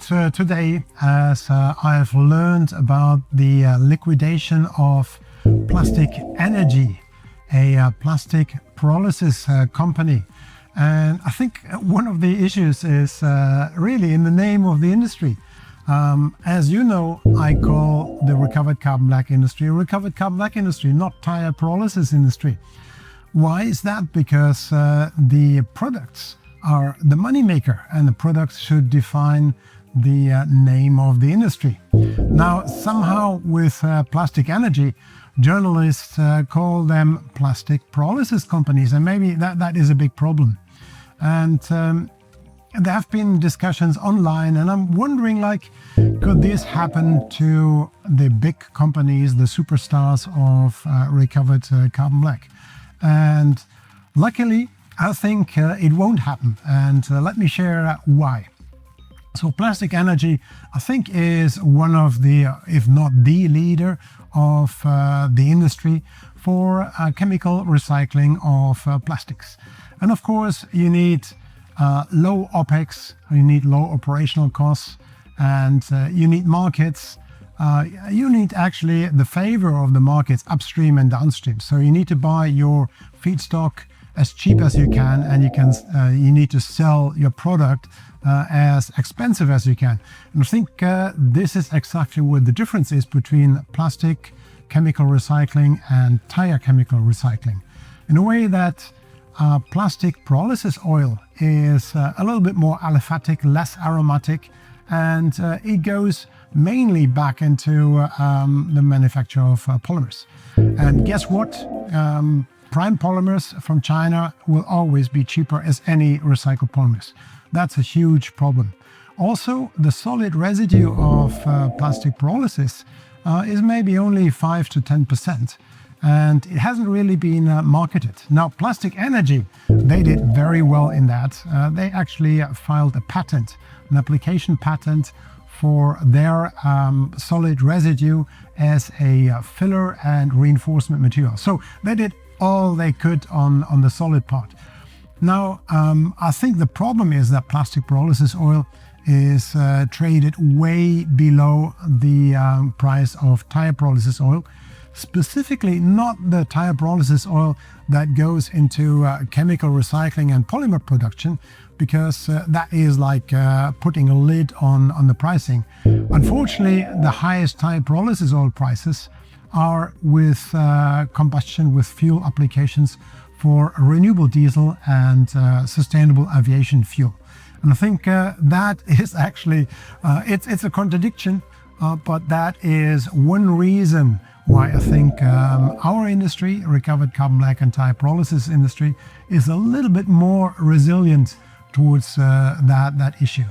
thought today, as I have learned about the liquidation of Plastic Energy, a plastic pyrolysis company. And I think one of the issues is really in the name of the industry. As you know, I call the recovered carbon black industry not tire pyrolysis industry. Why is that? Because the products are the moneymaker, and the products should define the name of the industry. Now, somehow with Plastic Energy, journalists call them plastic pyrolysis companies, and maybe that is a big problem. And there have been discussions online, and I'm wondering, could this happen to the big companies, the superstars of recovered carbon black? And luckily, I think it won't happen, and let me share why. So Plastic Energy, I think, is one of the, if not the leader of the industry for chemical recycling of plastics. And of course, you need low OPEX, you need low operational costs, and you need markets. You need actually the favor of the markets upstream and downstream. So you need to buy your feedstock as cheap as you can, and you need to sell your product as expensive as you can. And I think this is exactly what the difference is between plastic chemical recycling and tire chemical recycling. In a way that plastic pyrolysis oil is a little bit more aliphatic, less aromatic, and it goes mainly back into the manufacture of polymers. And guess what? Prime polymers from China will always be cheaper as any recycled polymers. That's a huge problem. Also, the solid residue of plastic pyrolysis is maybe only 5 to 10%. And it hasn't really been marketed. Now, Plastic Energy, they did very well in that. They actually filed a patent, an application patent for their solid residue as a filler and reinforcement material. So they did all they could on the solid part. Now, I think the problem is that plastic pyrolysis oil is traded way below the price of tire pyrolysis oil. Specifically, not the tire pyrolysis oil that goes into chemical recycling and polymer production, because that is like putting a lid on the pricing. Unfortunately, the highest tire pyrolysis oil prices are with combustion with fuel applications for renewable diesel and sustainable aviation fuel. And I think that is actually, it's a contradiction, but that is one reason why I think our industry, recovered carbon black and tire pyrolysis industry, is a little bit more resilient towards that issue.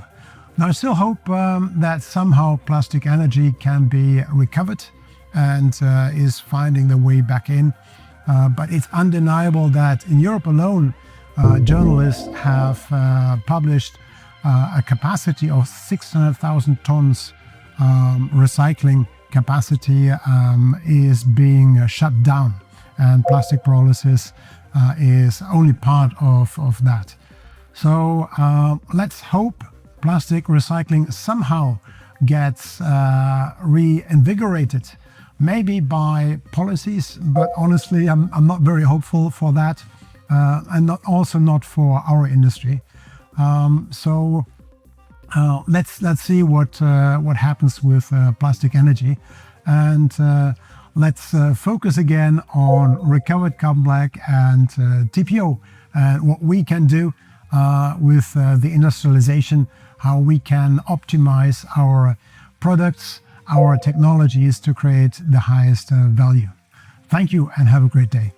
Now, I still hope that somehow Plastic Energy can be recovered and is finding the way back in. But it's undeniable that in Europe alone, journalists have published a capacity of 600,000 tons recycling capacity is being shut down, and plastic pyrolysis is only part of that. So let's hope plastic recycling somehow gets reinvigorated, maybe by policies, but honestly I'm not very hopeful for that, and also not for our industry. Let's see what happens with Plastic Energy, and let's focus again on recovered carbon black and TPO, and what we can do with the industrialization, how we can optimize our products, our technologies to create the highest value. Thank you and have a great day.